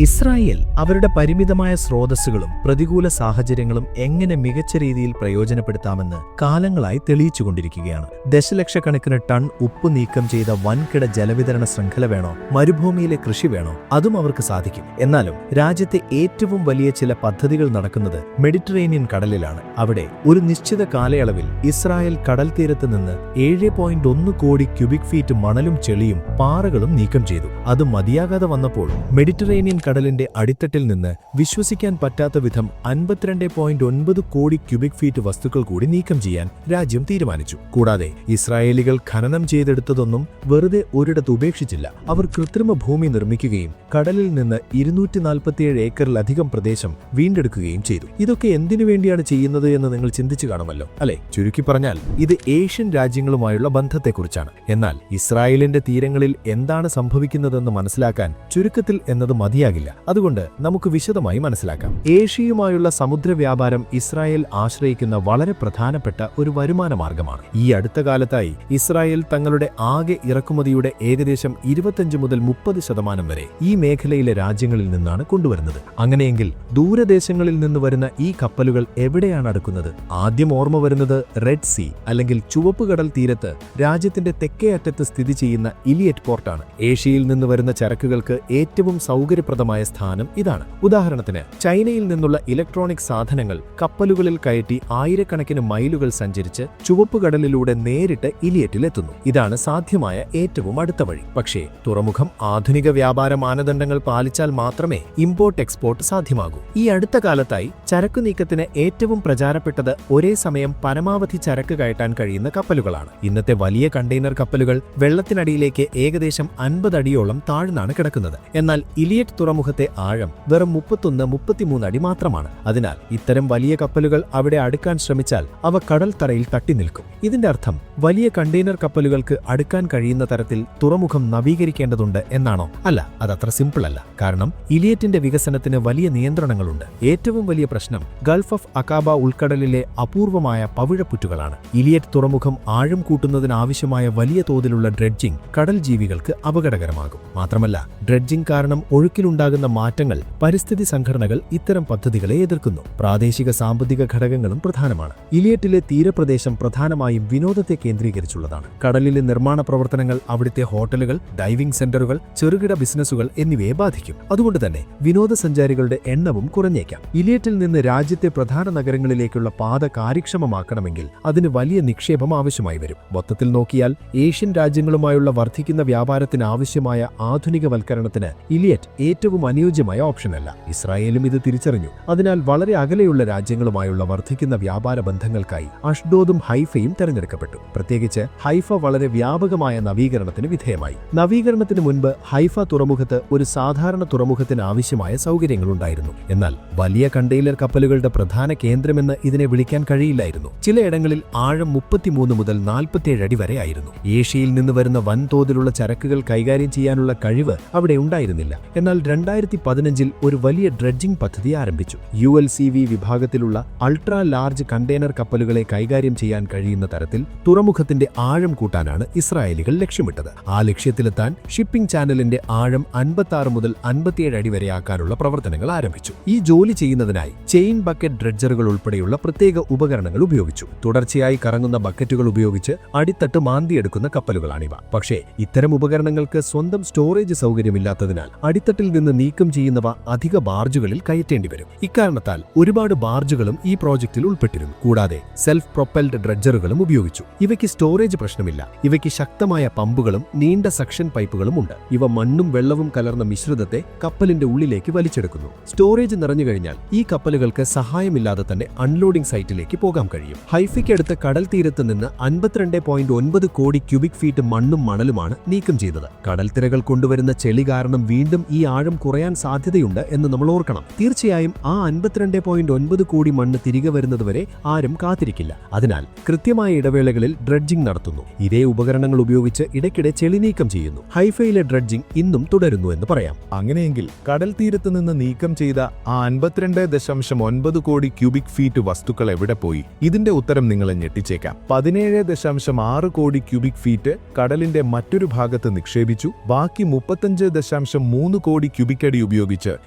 Israel അവരുടെ പരിമിതമായ സ്രോതസ്സുകളും പ്രതികൂല സാഹചര്യങ്ങളും എങ്ങനെ മികച്ച രീതിയിൽ പ്രയോജനപ്പെടുത്താമെന്ന് കാലങ്ങളായി തെളിയിച്ചുകൊണ്ടിരിക്കുകയാണ്. ദശലക്ഷക്കണക്കിന് ടൺ ഉപ്പ് നീക്കം ചെയ്ത വൻകിട ജലവിതരണ ശൃംഖല വേണോ, മരുഭൂമിയിലെ കൃഷി വേണോ, അതും അവർക്ക് സാധിക്കും. എന്നാലും രാജ്യത്തെ ഏറ്റവും വലിയ ചില പദ്ധതികൾ നടക്കുന്നത് മെഡിറ്ററേനിയൻ കടലിലാണ്. അവിടെ ഒരു നിശ്ചിത കാലയളവിൽ ഇസ്രായേൽ കടൽ തീരത്ത് നിന്ന് 7.1 കോടി ക്യൂബിക് ഫീറ്റ് മണലും ചെളിയും പാറകളും നീക്കം ചെയ്തു. അത് മതിയാകാതെ വന്നപ്പോൾ മെഡിറ്ററേനിയൻ കടലിന്റെ അടിത്തട്ടിൽ നിന്ന് വിശ്വസിക്കാൻ പറ്റാത്ത വിധം 52.9 കോടി ക്യൂബിക് ഫീറ്റ് വസ്തുക്കൾ കൂടി നീക്കം ചെയ്യാൻ രാജ്യം തീരുമാനിച്ചു. കൂടാതെ ഇസ്രായേലികൾ ഖനനം ചെയ്തെടുത്തതൊന്നും വെറുതെ ഒരിടത്ത് ഉപേക്ഷിച്ചില്ല. അവർ കൃത്രിമ ഭൂമി നിർമ്മിക്കുകയും കടലിൽ നിന്ന് 247 ഏക്കറിലധികം പ്രദേശം വീണ്ടെടുക്കുകയും ചെയ്തു. ഇതൊക്കെ എന്തിനു വേണ്ടിയാണ് ചെയ്യുന്നത് എന്ന് നിങ്ങൾ ചിന്തിച്ചു കാണുമല്ലോ, അല്ലെ? ചുരുക്കി പറഞ്ഞാൽ ഇത് ഏഷ്യൻ രാജ്യങ്ങളുമായുള്ള ബന്ധത്തെക്കുറിച്ചാണ്. എന്നാൽ ഇസ്രായേലിന്റെ തീരങ്ങളിൽ എന്താണ് സംഭവിക്കുന്നതെന്ന് മനസ്സിലാക്കാൻ ചുരുക്കത്തിൽ എന്നത് മതിയാകില്ല. അതുകൊണ്ട് നമുക്ക് വിശദമായി മനസ്സിലാക്കാം. ഏഷ്യയുമായുള്ള സമുദ്ര വ്യാപാരം ഇസ്രായേൽ ആശ്രയിക്കുന്ന വളരെ പ്രധാനപ്പെട്ട ഒരു വരുമാന മാർഗമാണ്. ഈ അടുത്ത കാലത്തായി ഇസ്രായേൽ തങ്ങളുടെ ആകെ ഇറക്കുമതിയുടെ ഏകദേശം 25 മുതൽ 30% വരെ ഈ മേഖലയിലെ രാജ്യങ്ങളിൽ നിന്നാണ് കൊണ്ടുവരുന്നത്. അങ്ങനെയെങ്കിൽ ദൂരദേശങ്ങളിൽ നിന്ന് വരുന്ന ഈ കപ്പലുകൾ എവിടെയാണ് അടുക്കുന്നത്? ആദ്യം ഓർമ്മ വരുന്നത് റെഡ് സീ അല്ലെങ്കിൽ ചുവപ്പ് കടൽ തീരത്ത് രാജ്യത്തിന്റെ തെക്കേ അറ്റത്ത് സ്ഥിതി ചെയ്യുന്ന ഇലിയറ്റ് പോർട്ടാണ്. ഏഷ്യയിൽ നിന്ന് വരുന്ന ചരക്കുകൾക്ക് ഏറ്റവും സൗകര്യപ്രദമായ സ്ഥാനം ഇതാണ്. ഉദാഹരണത്തിന് ചൈനയിൽ നിന്നുള്ള ഇലക്ട്രോണിക് സാധനങ്ങൾ കപ്പലുകളിൽ കയറ്റി ആയിരക്കണക്കിന് മൈലുകൾ സഞ്ചരിച്ച് ചുവപ്പ് കടലിലൂടെ നേരിട്ട് ഇലിയറ്റിലെത്തുന്നു. ഇതാണ് സാധ്യമായ ഏറ്റവും അടുത്ത വഴി. പക്ഷേ തുറമുഖം ആധുനിക വ്യാപാര മാനദണ്ഡങ്ങൾ പാലിച്ചാൽ മാത്രമേ ഇമ്പോർട്ട് എക്സ്പോർട്ട് സാധ്യമാകൂ. ഈ അടുത്ത കാലത്തായി ചരക്കു നീക്കത്തിന് ഏറ്റവും പ്രചാരപ്പെട്ടത് ഒരേ സമയം പരമാവധി ചരക്ക് കയറ്റാൻ കഴിയുന്ന കപ്പലുകളാണ്. ഇന്നത്തെ വലിയ കണ്ടെയ്നർ കപ്പലുകൾ വെള്ളത്തിനടിയിലേക്ക് ഏകദേശം 50 അടിയോളം താഴ്ന്നാണ് കിടക്കുന്നത്. എന്നാൽ ഇലിയറ്റ് തുറമുഖത്തെ ആഴം വെറും 31-33 അടി മാത്രമാണ്. അതിനാൽ ഇത്തരം വലിയ കപ്പലുകൾ അവിടെ അടുക്കാൻ ശ്രമിച്ചാൽ അവ കടൽ തറയിൽ തട്ടി നിൽക്കും. ഇതിന്റെ അർത്ഥം വലിയ കണ്ടെയ്നർ കപ്പലുകൾക്ക് അടുക്കാൻ കഴിയുന്ന തരത്തിൽ തുറമുഖം നവീകരിക്കേണ്ടതുണ്ട് എന്നാണോ? അല്ല, അതത്ര സിമ്പിൾ അല്ല. കാരണം ഇലിയറ്റിന്റെ വികസനത്തിന് വലിയ നിയന്ത്രണങ്ങളുണ്ട്. ഏറ്റവും വലിയ പ്രശ്നം ഗൾഫ് ഓഫ് അക്കാബ ഉൾക്കടലിലെ അപൂർവമായ പവിഴപ്പുറ്റുകളാണ്. ഇലിയറ്റ് തുറമുഖം ആഴം കൂട്ടുന്നതിനാവശ്യമായ വലിയ തോതിലുള്ള ഡ്രെഡ്ജിംഗ് കടൽ ജീവികൾക്ക് അപകടകരമാകും. മാത്രമല്ല, ഡ്രെഡ്ജിംഗ് കാരണം ഒഴുക്കിലുണ്ടാകുന്ന മാറ്റങ്ങൾ പരിസ്ഥിതി സംഘടനകൾ ഇത്തരം പദ്ധതികളെ എതിർക്കുന്നു. പ്രാദേശിക സാമ്പത്തിക ഘടകങ്ങളും പ്രധാനമാണ്. ഇലിയറ്റിലെ തീരപ്രദേശം പ്രധാനമായും വിനോദത്തെ കേന്ദ്രീകരിച്ചുള്ളതാണ്. കടലിലെ നിർമ്മാണ പ്രവർത്തനങ്ങൾ അവിടുത്തെ ഹോട്ടലുകൾ, ഡൈവിംഗ് സെന്ററുകൾ, ചെറുകിട ബിസിനസ്സുകൾ എന്നിവയെ ബാധിക്കും. അതുകൊണ്ട് തന്നെ വിനോദസഞ്ചാരികളുടെ എണ്ണവും കുറഞ്ഞേക്കാം. ഇലിയറ്റിൽ നിന്ന് രാജ്യത്തെ പ്രധാന നഗരങ്ങളിലേക്കുള്ള പാത കാര്യക്ഷമമാക്കണമെങ്കിൽ അതിന് വലിയ നിക്ഷേപം ആവശ്യമായി വരും. മൊത്തത്തിൽ നോക്കിയാൽ ഏഷ്യൻ രാജ്യങ്ങളുമായുള്ള വർദ്ധിക്കുന്ന വ്യാപാരത്തിന് ആവശ്യമായ ആധുനികവൽക്കരണത്തിന് ഇലിയറ്റ് ഏറ്റവും അനുയോജ്യമായ ഓപ്ഷനല്ല. ഇസ്രായേലും ഇത് തിരിച്ചറിഞ്ഞു. അതിനാൽ വളരെ അകലെയുള്ള രാജ്യങ്ങളുമായുള്ള വർദ്ധിക്കുന്ന വ്യാപാര ബന്ധങ്ങൾക്കായി അഷ്ഡോദും ഹൈഫയും തെരഞ്ഞെടുക്കപ്പെട്ടു. പ്രത്യേകിച്ച് ഹൈഫ വളരെ വ്യാപകമായ നവീകരണത്തിന് വിധേയമായി. നവീകരണത്തിന് മുൻപ് ഹൈഫ തുറമുഖത്ത് ഒരു സാധാരണ തുറമുഖത്തിന് ആവശ്യമായ സൗകര്യങ്ങളുണ്ടായിരുന്നു. എന്നാൽ വലിയ കണ്ടെയ്നർ കപ്പലുകളുടെ പ്രധാന കേന്ദ്രമെന്ന് ഇതിനെ വിളിക്കാൻ കഴിയില്ലായിരുന്നു. ചിലയിടങ്ങളിൽ ആഴം 33 മുതൽ 47 അടി വരെ ആയിരുന്നു. ഏഷ്യയിൽ നിന്ന് വരുന്ന വൻതോതിലുള്ള ചരക്കുകൾ കൈകാര്യം ചെയ്യാനുള്ള കഴിവ് അവിടെ ഉണ്ടായിരുന്നില്ല. എന്നാൽ 2015 ഒരു വലിയ ഡ്രെഡ്ജിംഗ് പദ്ധതി ആരംഭിച്ചു. ULCV വിഭാഗത്തിലുള്ള അൾട്രാ ലാർജ് കണ്ടെയ്നർ കപ്പലുകളെ കൈകാര്യം ചെയ്യാൻ കഴിയുന്ന തരത്തിൽ തുറമുഖത്തിന്റെ ആഴം കൂട്ടാനാണ് ഇസ്രായേലികൾ ലക്ഷ്യമിട്ടത്. ആ ലക്ഷ്യത്തിലെത്താൻ ഷിപ്പിംഗ് ചാനലിന്റെ ആഴം 56 മുതൽ 57 അടി വരെ ആക്കാനുള്ള പ്രവർത്തനങ്ങൾ ആരംഭിച്ചു. ഈ ജോലി ചെയ്യുന്നതിനായി ചെയിൻ ബക്കറ്റ് ഡ്രെഡ്ജറുകൾ ഉൾപ്പെടെയുള്ള പ്രത്യേക ഉപകരണങ്ങൾ ഉപയോഗിച്ചു. തുടർച്ചയായി കറങ്ങുന്ന ബക്കറ്റുകൾ ഉപയോഗിച്ച് അടിത്തട്ട് മാന്തിയെടുക്കുന്ന കപ്പലുകളാണിവ. പക്ഷേ ഇത്തരം ഉപകരണങ്ങൾക്ക് സ്വന്തം സ്റ്റോറേജ് സൗകര്യമില്ലാത്തതിനാൽ അടിത്തട്ടിൽ നിന്ന് നീക്കം ചെയ്യുന്നവ അധിക ബാർജുകളിൽ കയറ്റേണ്ടി വരും. ഇക്കാരണത്താൽ ഒരുപാട് ബാർജുകളും ഈ പ്രോജക്റ്റിൽ ഉൾപ്പെട്ടിരുന്നു. കൂടാതെ സെൽഫ് പ്രൊപ്പൽഡ് ഡ്രെഡ്ജറുകളും ഉപയോഗിച്ചു. ഇവയ്ക്ക് സ്റ്റോറേജ് പ്രശ്നമില്ല. ഇവയ്ക്ക് ശക്തമായ പമ്പുകളും നീണ്ട സക്ഷൻ പൈപ്പുകളും ഉണ്ട്. ഇവ മണ്ണും വെള്ളവും കലർന്ന മിശ്രിതത്തെ കപ്പലിന്റെ ഉള്ളിലേക്ക് വലിച്ചെടുക്കുന്നു. സ്റ്റോറേജ് നിറഞ്ഞു കഴിഞ്ഞാൽ ഈ കപ്പലുകൾക്ക് സഹായമില്ലാതെ തന്നെ അൺലോഡിംഗ് സൈറ്റിലേക്ക് പോകാൻ കഴിയും. ഹൈഫയ്ക്കടുത്ത് കടൽ തീരത്ത് നിന്ന് 52.9 കോടി ക്യൂബിക് ഫീറ്റ് മണ്ണും മണലുമാണ് നീക്കം ചെയ്തത്. കടൽത്തിരകൾ കൊണ്ടുവരുന്ന ചെളി കാരണം വീണ്ടും ഈ ആഴം കുറയാൻ സാധ്യതയുണ്ട് എന്ന് നമ്മൾ ഓർക്കണം. തീർച്ചയായും ആ 52.9 കോടി മണ്ണ് തിരികെ വരുന്നതുവരെ ആരും കാത്തിരിക്കില്ല. അതിനാൽ കൃത്യമായ ഇടവേളകളിൽ ഡ്രെഡ്ജിംഗ് നടത്തുന്നു. ഇതേ ഉപകരണങ്ങൾ ഉപയോഗിച്ച് ഇടയ്ക്കിടെ ചെളി നീക്കം ചെയ്യുന്നു. ഹൈഫയിലെ ഡ്രെഡ്ജിംഗ് ഇന്നും തുടരുന്നു എന്ന് പറയാം. അങ്ങനെയെങ്കിൽ കടൽ തീരത്ത് നിന്ന് നീക്കം ചെയ്ത ആ 52.9 കോടി ക്യൂബിക് ഫീറ്റ് വസ്തുക്കൾ എവിടെ പോയി? ഇതിന്റെ ഉത്തരം നിങ്ങളെ ഞെട്ടിച്ചേക്കാം. 17.6 കോടി ക്യൂബിക് ഫീറ്റ് കടലിന്റെ മറ്റൊരു ഭാഗത്ത് നിക്ഷേപിച്ചു. ബാക്കി 35.3 കോടി ക്യൂബിക് ക്യൂബിക് അടി ഉപയോഗിച്ച്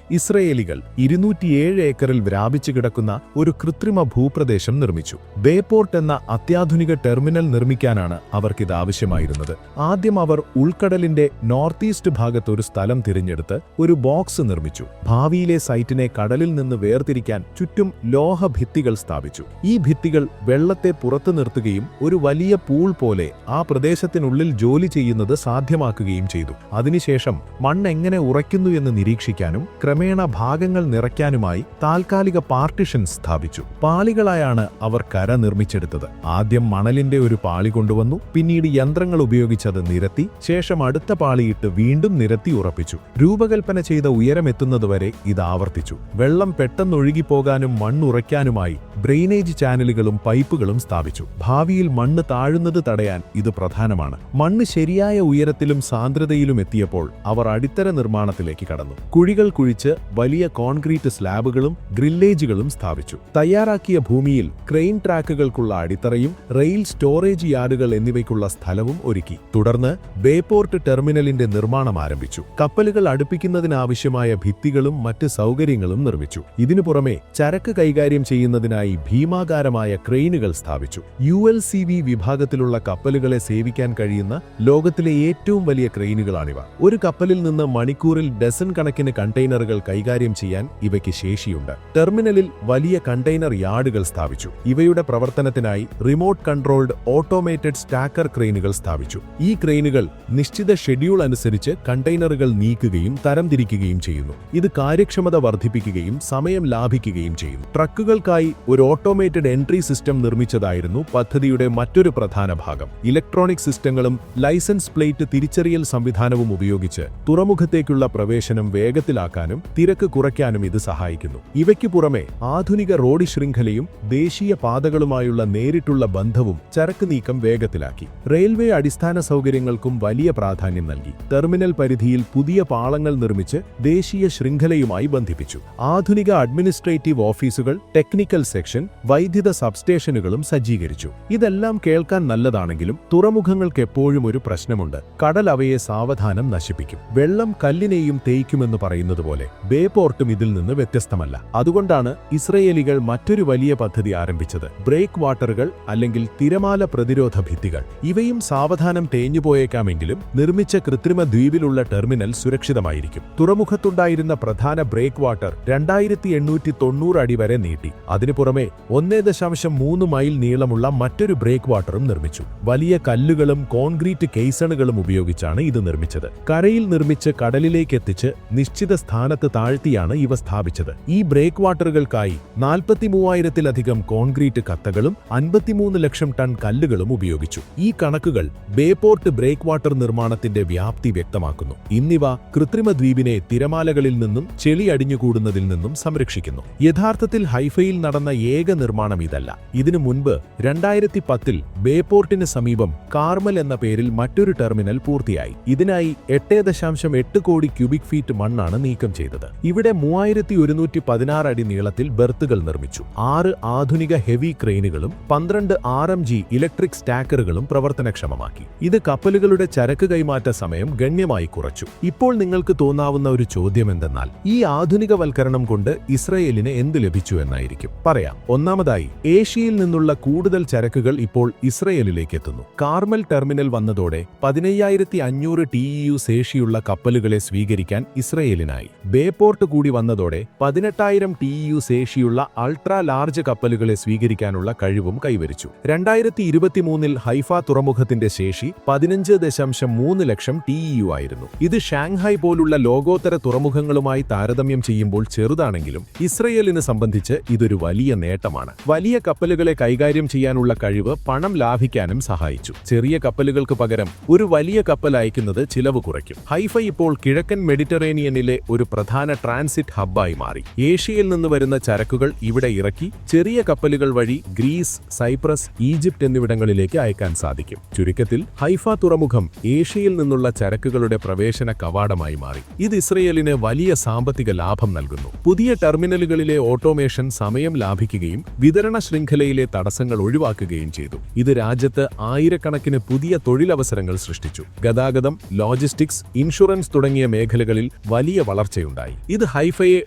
ഇസ്രയേലികൾ 207 ഏക്കറിൽ വ്യാപിച്ചു കിടക്കുന്ന ഒരു കൃത്രിമ ഭൂപ്രദേശം നിർമ്മിച്ചു. ബേപോർട്ട് എന്ന അത്യാധുനിക ടെർമിനൽ നിർമ്മിക്കാനാണ് അവർക്കിത് ആവശ്യമായിരുന്നത്. ആദ്യം അവർ ഉൾക്കടലിന്റെ നോർത്ത് ഈസ്റ്റ് ഭാഗത്ത് ഒരു സ്ഥലം തിരഞ്ഞെടുത്ത് ഒരു ബോക്സ് നിർമ്മിച്ചു. ഭാവിയിലെ സൈറ്റിനെ കടലിൽ നിന്ന് വേർതിരിക്കാൻ ചുറ്റും ലോഹ ഭിത്തികൾ സ്ഥാപിച്ചു. ഈ ഭിത്തികൾ വെള്ളത്തെ പുറത്തു നിർത്തുകയും ഒരു വലിയ പൂൾ പോലെ ആ പ്രദേശത്തിനുള്ളിൽ ജോലി ചെയ്യുന്നത് സാധ്യമാക്കുകയും ചെയ്തു. അതിനുശേഷം മണ്ണ് എങ്ങനെ ഉറയ്ക്കുന്നു എന്ന് നിരീക്ഷിക്കാനും ക്രമേണ ഭാഗങ്ങൾ നിറയ്ക്കാനുമായി താൽക്കാലിക പാർട്ടിഷൻ സ്ഥാപിച്ചു. പാളികളായാണ് അവർ കര നിർമ്മിച്ചെടുത്തത്. ആദ്യം മണലിന്റെ ഒരു പാളി കൊണ്ടുവന്നു, പിന്നീട് യന്ത്രങ്ങൾ ഉപയോഗിച്ചത് നിരത്തി, ശേഷം അടുത്ത പാളിയിട്ട് വീണ്ടും നിരത്തി ഉറപ്പിച്ചു. രൂപകൽപ്പന ചെയ്ത ഉയരമെത്തുന്നതുവരെ ഇത് ആവർത്തിച്ചു. വെള്ളം പെട്ടെന്നൊഴുകിപ്പോകാനും മണ്ണുറയ്ക്കാനുമായി ഡ്രെയിനേജ് ചാനലുകളും പൈപ്പുകളും സ്ഥാപിച്ചു. ഭാവിയിൽ മണ്ണ് താഴുന്നത് തടയാൻ ഇത് പ്രധാനമാണ്. മണ്ണ് ശരിയായ ഉയരത്തിലും സാന്ദ്രതയിലും എത്തിയപ്പോൾ അവർ അടിത്തറ നിർമ്മാണത്തിലേക്ക് കടന്നു. കുഴികൾ കുഴിച്ച് വലിയ കോൺക്രീറ്റ് സ്ലാബുകളും ഗ്രില്ലേജുകളും സ്ഥാപിച്ചു. തയ്യാറാക്കിയ ഭൂമിയിൽ ക്രെയിൻ ട്രാക്കുകൾക്കുള്ള അടിത്തറയും റെയിൽ സ്റ്റോറേജ് യാർഡുകൾ എന്നിവയ്ക്കുള്ള സ്ഥലവും ഒരുക്കി. തുടർന്ന് ബേപോർട്ട് ടെർമിനലിന്റെ നിർമ്മാണം ആരംഭിച്ചു. കപ്പലുകൾ അടുപ്പിക്കുന്നതിനാവശ്യമായ ഭിത്തികളും മറ്റ് സൗകര്യങ്ങളും നിർമ്മിച്ചു. ഇതിനു പുറമെ ചരക്ക് കൈകാര്യം ചെയ്യുന്നതിനായി ഭീമാകാരമായ ക്രെയിനുകൾ സ്ഥാപിച്ചു. ULCV വിഭാഗത്തിലുള്ള കപ്പലുകളെ സേവിക്കാൻ കഴിയുന്ന ലോകത്തിലെ ഏറ്റവും വലിയ ക്രെയിനുകളാണിവ. ഒരു കപ്പലിൽ നിന്ന് മണിക്കൂറിൽ ഡസൻ കണക്കിന് കണ്ടെയ്നറുകൾ കൈകാര്യം ചെയ്യാൻ ഇവയ്ക്ക് ശേഷിയുണ്ട്. ടെർമിനലിൽ വലിയ കണ്ടെയ്നർ യാർഡുകൾ സ്ഥാപിച്ചു. ഇവയുടെ പ്രവർത്തനത്തിനായി റിമോട്ട് കൺട്രോൾഡ് ഓട്ടോമേറ്റഡ് സ്റ്റാക്കർ ക്രെയിനുകൾ സ്ഥാപിച്ചു. ഈ ക്രെയിനുകൾ നിശ്ചിത ഷെഡ്യൂൾ അനുസരിച്ച് കണ്ടെയ്നറുകൾ നീക്കുകയും തരംതിരിക്കുകയും ചെയ്യുന്നു. ഇത് കാര്യക്ഷമത വർദ്ധിപ്പിക്കുകയും സമയം ലാഭിക്കുകയും ചെയ്യുന്നു. ട്രക്കുകൾക്കായി ഒരു ഓട്ടോമേറ്റഡ് എൻട്രി സിസ്റ്റം നിർമ്മിച്ചതായിരുന്നു പദ്ധതിയുടെ മറ്റൊരു പ്രധാന ഭാഗം. ഇലക്ട്രോണിക് സിസ്റ്റങ്ങളും ലൈസൻസ് പ്ലേറ്റ് തിരിച്ചറിയൽ സംവിധാനവും ഉപയോഗിച്ച് തുറമുഖത്തേക്കുള്ള പ്രവേശനം വേഗത്തിലാക്കാനും തിരക്ക് കുറയ്ക്കാനും ഇത് സഹായിക്കുന്നു. ഇവയ്ക്കു പുറമെ ആധുനിക റോഡ് ശൃംഖലയും ദേശീയ പാതകളുമായുള്ള നേരിട്ടുള്ള ബന്ധവും ചരക്ക് നീക്കം വേഗത്തിലാക്കി. റെയിൽവേ അടിസ്ഥാന സൗകര്യങ്ങൾക്കും വലിയ പ്രാധാന്യം നൽകി. ടെർമിനൽ പരിധിയിൽ പുതിയ പാളങ്ങൾ നിർമ്മിച്ച് ദേശീയ ശൃംഖലയുമായി ബന്ധിപ്പിച്ചു. ആധുനിക അഡ്മിനിസ്ട്രേറ്റീവ് ഓഫീസുകൾ, ടെക്നിക്കൽ സെക്ഷൻ, വൈദ്യുത സബ്സ്റ്റേഷനുകളും സജ്ജീകരിച്ചു. ഇതെല്ലാം കേൾക്കാൻ നല്ലതാണെങ്കിലും തുറമുഖങ്ങൾക്ക് എപ്പോഴും ഒരു പ്രശ്നമുണ്ട്. കടൽ അവയെ സാവധാനം നശിപ്പിക്കും. വെള്ളം കല്ലിനെയും തേയ്ക്കുമെന്ന് പറയുന്നതുപോലെ ബേപോർട്ടും ഇതിൽ നിന്ന് വ്യത്യസ്തമല്ല. അതുകൊണ്ടാണ് ഇസ്രയേലികൾ മറ്റൊരു വലിയ പദ്ധതി ആരംഭിച്ചത്: ബ്രേക്ക് വാട്ടറുകൾ അല്ലെങ്കിൽ തിരമാല പ്രതിരോധ ഭിത്തികൾ. ഇവയും സാവധാനം തേഞ്ഞുപോയേക്കാമെങ്കിലും നിർമ്മിച്ച കൃത്രിമ ദ്വീപിലുള്ള ടെർമിനൽ സുരക്ഷിതമായിരിക്കും. തുറമുഖത്തുണ്ടായിരുന്ന പ്രധാന ബ്രേക്ക് വാട്ടർ 2890 അടി വരെ നീട്ടി. അതിനു പുറമെ 1.3 മൈൽ നീളമുള്ള മറ്റൊരു ബ്രേക്ക് വാട്ടറും നിർമ്മിച്ചു. വലിയ കല്ലുകളും കോൺക്രീറ്റ് കേസണുകളും ഉപയോഗിച്ചാണ് ഇത് നിർമ്മിച്ചത്. കരയിൽ നിർമ്മിച്ച് കടലിലേക്ക് എത്തിച്ച് നിശ്ചിത സ്ഥാനത്ത് താഴ്ത്തിയാണ് ഇവ സ്ഥാപിച്ചത്. ഈ ബ്രേക്ക് വാട്ടറുകൾക്കായി 43,000-ലധികം കോൺക്രീറ്റ് കത്തകളും 53 ലക്ഷം ടൺ കല്ലുകളും ഉപയോഗിച്ചു. ഈ കണക്കുകൾ ബേപോർട്ട് ബ്രേക്ക് വാട്ടർ നിർമ്മാണത്തിന്റെ വ്യാപ്തി വ്യക്തമാക്കുന്നു. ഇന്നിവ കൃത്രിമ ദ്വീപിനെ തിരമാലകളിൽ നിന്നും ചെളി അടിഞ്ഞുകൂടുന്നതിൽ നിന്നും സംരക്ഷിക്കുന്നു. യഥാർത്ഥത്തിൽ ഹൈഫയിൽ നടന്ന ഏക നിർമ്മാണം ഇതല്ല. ഇതിനു മുൻപ് 2010-ൽ ബേപോർട്ടിന് സമീപം കാർമൽ എന്ന പേരിൽ മറ്റൊരു ടെർമിനൽ പൂർത്തിയായി. ഇതിനായി 8.8 കോടി ക്യൂബിക് ഫീറ്റ് മണ്ണാണ് നീക്കം ചെയ്തത്. ഇവിടെ 3116 അടി നീളത്തിൽ ബെർത്തുകൾ നിർമ്മിച്ചു. 6 ആധുനിക ഹെവി ക്രെയിനുകളും 12 RMG ഇലക്ട്രിക് സ്റ്റാക്കറുകളും പ്രവർത്തനക്ഷമമാക്കി. ഇത് കപ്പലുകളുടെ ചരക്ക് കൈമാറ്റ സമയം ഗണ്യമായി കുറച്ചു. ഇപ്പോൾ നിങ്ങൾക്ക് തോന്നാവുന്ന ഒരു ചോദ്യം എന്തെന്നാൽ, ഈ ആധുനികവൽക്കരണം കൊണ്ട് ഇസ്രയേലിന് എന്ത് ലഭിച്ചു എന്നായിരിക്കും. പറയാം. ഒന്നാമതായി, ഏഷ്യയിൽ നിന്നുള്ള കൂടുതൽ ചരക്കുകൾ ഇപ്പോൾ ഇസ്രയേലിലേക്ക് എത്തുന്നു. കാർമൽ ടെർമിനൽ വന്നതോടെ 15,500 TEU ശേഷിയുള്ള കപ്പലുകളെ സ്വീകരിക്കാൻ ഇസ്രയേലിനായി. ബേപോർട്ട് കൂടി വന്നതോടെ 18,000 TEU ശേഷിയുള്ള അൾട്രാ ലാർജ് കപ്പലുകളെ സ്വീകരിക്കാനുള്ള കഴിവും കൈവരിച്ചു. 2023-ൽ ഹൈഫ തുറമുഖത്തിന്റെ ശേഷി 15.3 ലക്ഷം TEU ആയിരുന്നു. ഇത് ഷാങ്ഹായ് പോലുള്ള ലോകോത്തര തുറമുഖങ്ങളുമായി താരതമ്യം ചെയ്യുമ്പോൾ ചെറുതാണെങ്കിലും ഇസ്രയേലിനെ സംബന്ധിച്ച് ഇതൊരു വലിയ നേട്ടമാണ്. വലിയ കപ്പലുകളെ കൈകാര്യം ചെയ്യാനുള്ള കഴിവ് പണം ലാഭിക്കാനും സഹായിച്ചു. ചെറിയ കപ്പലുകൾക്ക് പകരം ഒരു വലിയ കപ്പൽ അയക്കുന്നത് ചിലവ് കുറയ്ക്കും. ഹൈഫ ഇപ്പോൾ കിഴക്കൻ മെഡിറ്ററേനിയനിലെ ഒരു പ്രധാന ട്രാൻസിറ്റ് ഹബ്ബായി മാറി. ഏഷ്യയിൽ നിന്ന് വരുന്ന ചരക്കുകൾ ഇവിടെ ഇറക്കി ചെറിയ കപ്പലുകൾ വഴി ഗ്രീസ്, സൈപ്രസ്, ഈജിപ്റ്റ് എന്നിവിടങ്ങളിലേക്ക് അയക്കാൻ സാധിക്കും. ചുരുക്കത്തിൽ ഹൈഫ തുറമുഖം ഏഷ്യയിൽ നിന്നുള്ള ചരക്കുകളുടെ പ്രവേശന കവാടമായി മാറി. ഇത് ഇസ്രയേലിന് വലിയ സാമ്പത്തിക ലാഭം നൽകുന്നു. പുതിയ ടെർമിനലുകളിലെ ഓട്ടോമേഷൻ സമയം ലാഭിക്കുകയും വിതരണ ശൃംഖലയിലെ തടസ്സങ്ങൾ ഒഴിവാക്കുകയും ചെയ്തു. ഇത് രാജ്യത്ത് ആയിരക്കണക്കിന് പുതിയ തൊഴിലവസരങ്ങൾ സൃഷ്ടിച്ചു. ഗതാഗതം, ലോജിസ്റ്റിക്സ്, ഇൻഷുറൻസ് തുടങ്ങിയ മേഖലകളിൽ വലിയ വളർച്ചയുണ്ടായി. ഇത് ഹൈഫയെ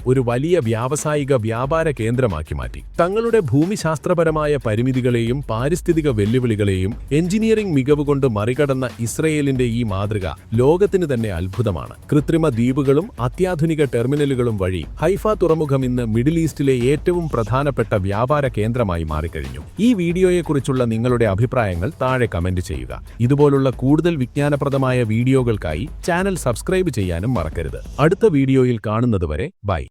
ഒരു വലിയ വ്യാവസായിക വ്യാപാര കേന്ദ്രമാക്കി മാറ്റി. തങ്ങളുടെ ഭൂമിശാസ്ത്രപരമായ പരിമിതികളെയും പാരിസ്ഥിതിക വെല്ലുവിളികളെയും എഞ്ചിനീയറിംഗ് മികവുകൊണ്ട് മറികടന്ന ഇസ്രയേലിന്റെ ഈ മാതൃക ലോകത്തിന് തന്നെ അത്ഭുതമാണ്. കൃത്രിമ ദ്വീപുകളും അത്യാധുനിക ടെർമിനലുകളും വഴി ഹൈഫ തുറമുഖം ഇന്ന് മിഡിൽ ഈസ്റ്റിലെ ഏറ്റവും പ്രധാനപ്പെട്ട വ്യാപാര കേന്ദ്രമായി മാറിക്കഴിഞ്ഞു. ഈ വീഡിയോയെക്കുറിച്ചുള്ള നിങ്ങളുടെ അഭിപ്രായങ്ങൾ താഴെ കമന്റ് ചെയ്യുക. ഇതുപോലുള്ള കൂടുതൽ വിജ്ഞാനപ്രദമായ വീഡിയോകൾക്കായി ചാനൽ സബ്സ്ക്രൈബ് ചെയ്യാനും മറക്കരുത്. അടുത്ത വീഡിയോയിൽ കാണുന്നതുവരെ ബൈ.